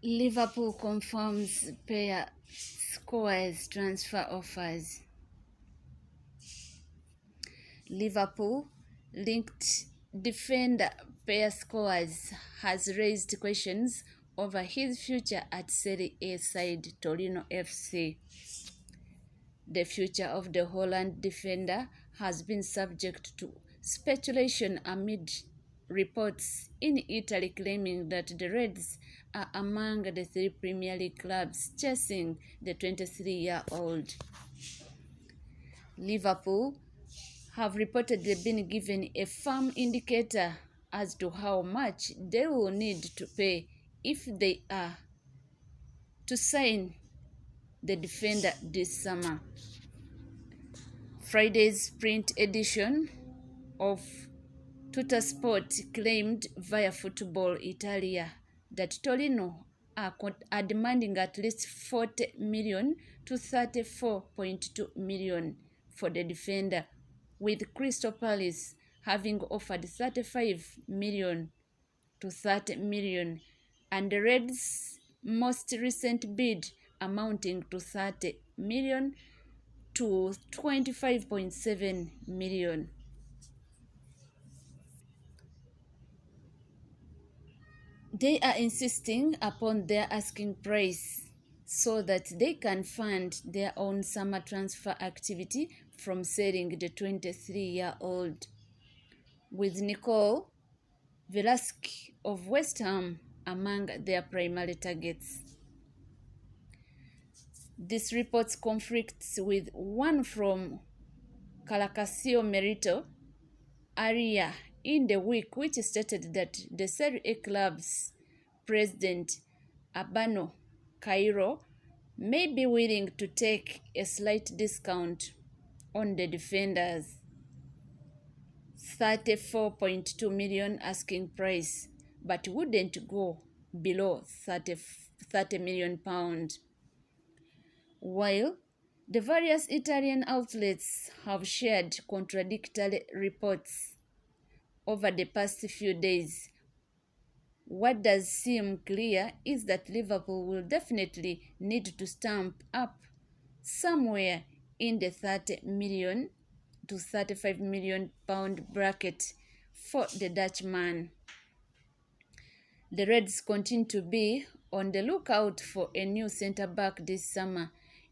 Liverpool confirms Perr Schuurs transfer offers. Liverpool linked defender Perr Schuurs has raised questions over his future at Serie A side Torino FC. The future of the Holland defender has been subject to speculation amid reports in Italy claiming that the Reds are among the 3 Premier League clubs chasing the 23-year-old. Liverpool have reportedly been given a firm indicator as to how much they will need to pay if they are to sign the defender this summer. Friday's print edition of Tuttosport claimed via Football Italia that Torino are demanding at least 40 million to 34.2 million for the defender, with Crystal Palace having offered 35 million to 30 million, and the Reds' most recent bid amounting to 30 million to 25.7 million. They are insisting upon their asking price so that they can fund their own summer transfer activity from selling the 23-year-old, with Nicole Velasquez of West Ham among their primary targets. This report conflicts with one from Calacasio Merito earlier in the week, which stated that the Serie A club's president, Abano Cairo, may be willing to take a slight discount on the defender's 34.2 million asking price, but wouldn't go below 30 million pounds. While the various Italian outlets have shared contradictory reports over the past few days, what does seem clear is that Liverpool will definitely need to stamp up somewhere in the 30 million to 35 million pound bracket for the Dutchman. The Reds continue to be on the lookout for a new centre-back this summer,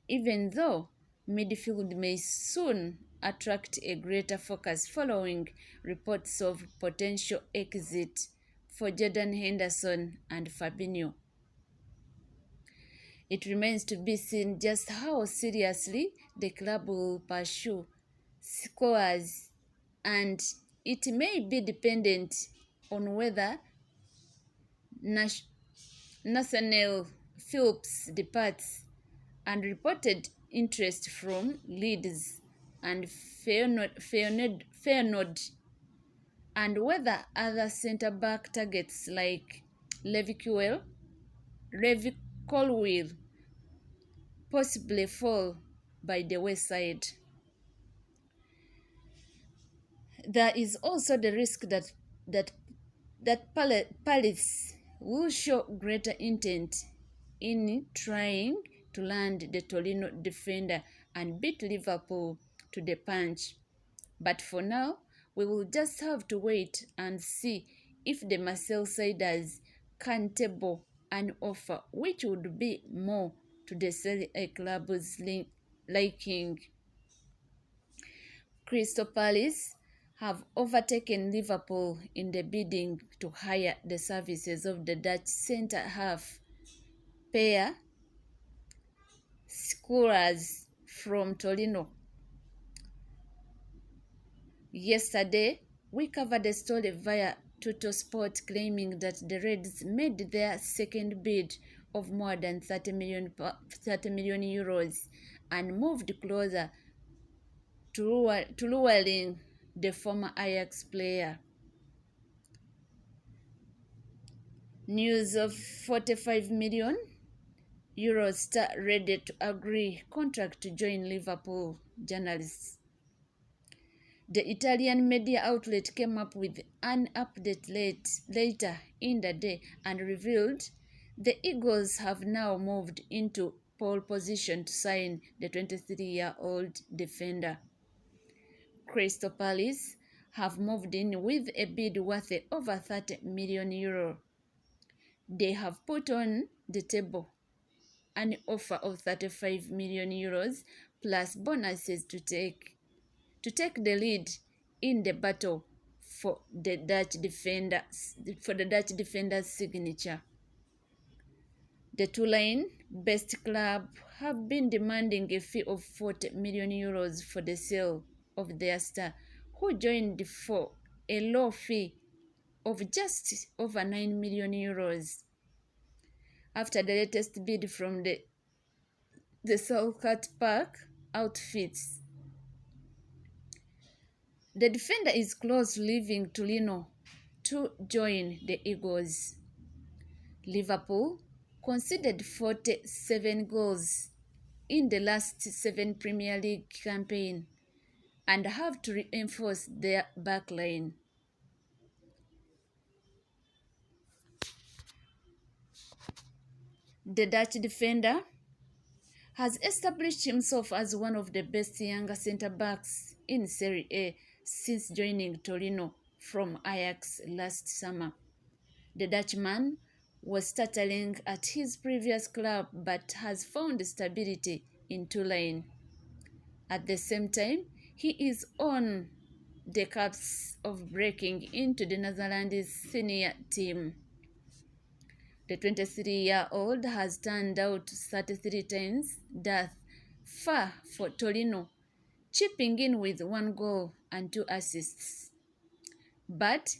even though midfield may soon attract a greater focus following reports of potential exit for Jordan Henderson and Fabinho. It remains to be seen just how seriously the club will pursue Schuurs, and it may be dependent on whether Nathaniel Phillips departs, and reported interest from Leeds and Feyenoord, and whether other centre-back targets like Levi Colwill possibly fall by the wayside. There is also the risk that Palace will show greater intent in trying to land the Torino defender and beat Liverpool to the punch. But for now, we will just have to wait and see if the Merseyside can table an offer which would be more to the Serie A club's liking. Crystal Palace have overtaken Liverpool in the bidding to hire the services of the Dutch centre-half Perr Schuurs from Torino. Yesterday, we covered the story via Tuttosport claiming that the Reds made their second bid of more than 30 million euros and moved closer to luring the former Ajax player. News of 45 million euros star ready to agree contract to join Liverpool journalists. The Italian media outlet came up with an update later in the day and revealed the Eagles have now moved into pole position to sign the 23-year-old defender. Crystal Palace have moved in with a bid worth over €30 million. They have put on the table an offer of €35 million plus bonuses to take the lead in the battle for the Dutch defender's signature. The Turin-based club have been demanding a fee of €40 million for the sale of their star, who joined for a low fee of just over €9 million. After the latest bid from the Selhurst Park outfits, the defender is close to leaving Torino to join the Eagles. Liverpool conceded 47 goals in the last 7 Premier League campaigns and have to reinforce their backline. The Dutch defender has established himself as one of the best younger centre-backs in Serie A since joining Torino from Ajax last summer. The Dutchman was stuttering at his previous club but has found stability in Turin. At the same time, he is on the cusp of breaking into the Netherlands senior team. The 23-year-old has turned out 33 times thus far for Torino, chipping in with 1 goal and 2 assists. But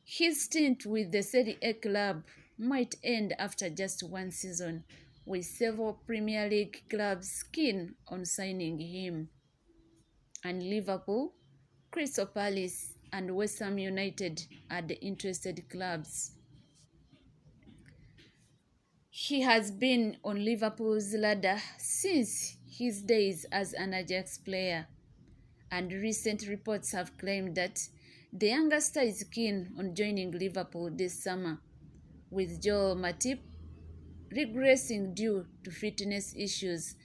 his stint with the Serie A club might end after just 1 season, with several Premier League clubs keen on signing him. And Liverpool, Crystal Palace, and West Ham United are the interested clubs. He has been on Liverpool's ladder since his days as an Ajax player, and recent reports have claimed that the younger star is keen on joining Liverpool this summer, with Joel Matip regressing due to fitness issues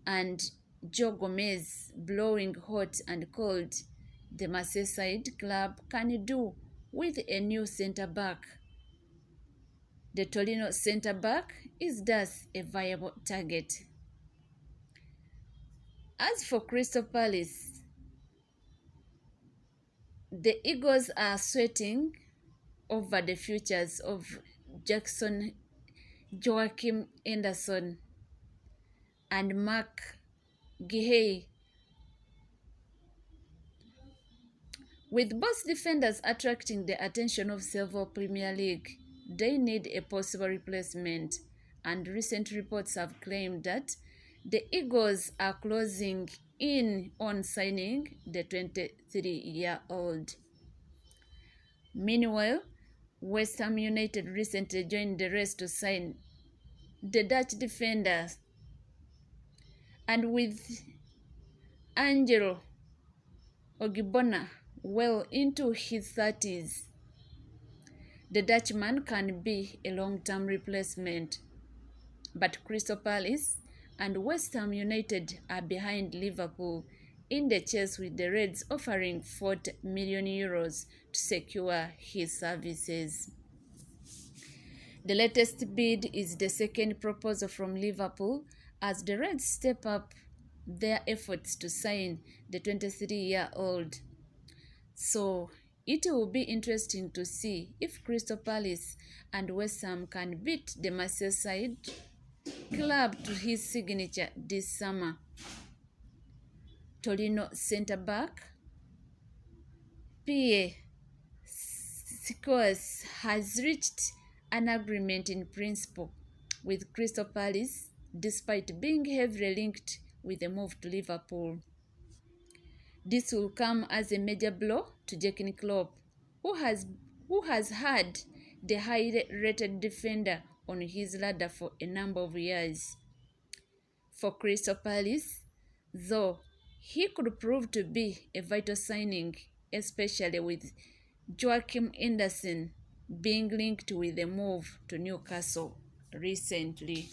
and Joe Gomez blowing hot and cold. The Merseyside club can do with a new centre-back. The Torino centre-back is thus a viable target. As for Crystal Palace, the Eagles are sweating over the futures of Jackson Joachim Anderson and Mark Gihey. With both defenders attracting the attention of several Premier League, they need a possible replacement, and recent reports have claimed that the Eagles are closing in on signing the 23-year-old. Meanwhile, West Ham United recently joined the race to sign the Dutch defenders, and with Angelo Ogbonna well into his 30s, the Dutchman can be a long-term replacement. But Crystal Palace and West Ham United are behind Liverpool in the chase, with the Reds offering €40 million to secure his services. The latest bid is the second proposal from Liverpool as the Reds step up their efforts to sign the 23-year-old. So it will be interesting to see if Crystal Palace and West Ham can beat the Merseyside club to his signature this summer. Torino centre-back Perr Schuurs has reached an agreement in principle with Crystal Palace, despite being heavily linked with a move to Liverpool. This will come as a major blow to Jurgen Klopp, who has had the highly rated defender on his ladder for a number of years. For Crystal Palace, though, He could prove to be a vital signing, especially with Joachim Anderson being linked with a move to Newcastle recently.